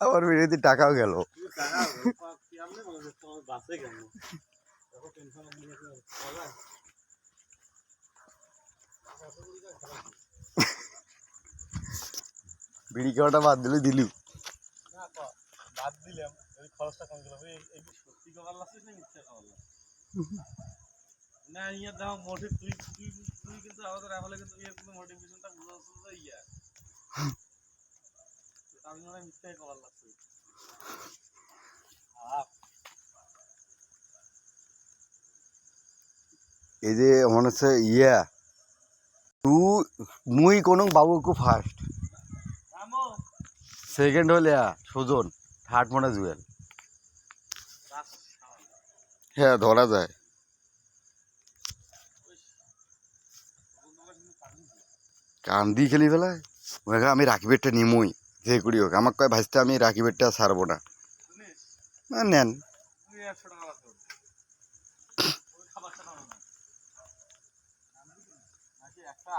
আবার বিরোধী টাকাও গেল। বিড়ি খাওয়াটা বাদ দিলে দিলি বাদ দিলাম খরচটা কম গেল। সত্যি খাবার লাগছিস না মিথ্যা খাবার লাগছিস না? ইয়ে দাও মোটিভ তুই তুই তুই কিন্তু আমাদের আমলে কিন্তু ইয়ের কোনো মোটিভেশনটা বুঝাচ্ছিস যে ইয়া আমি মনে হয় মিথ্যাই খাবার লাগছে। এই যে মনে হচ্ছে তুই মুই কোনো বাবুকে ফার্স্ট, সেকেন্ড হলে সুজন, থার্ড মনে জুয়েল। হ্যাঁ ধরা যায়। কান্দি খেলি ফেলায় আমি রাকিবেরটা নিমই যে করি হোক। আমাকে কয় ভাজতে আমি রাকিবেরটা ছাড়বো না। নেন একটা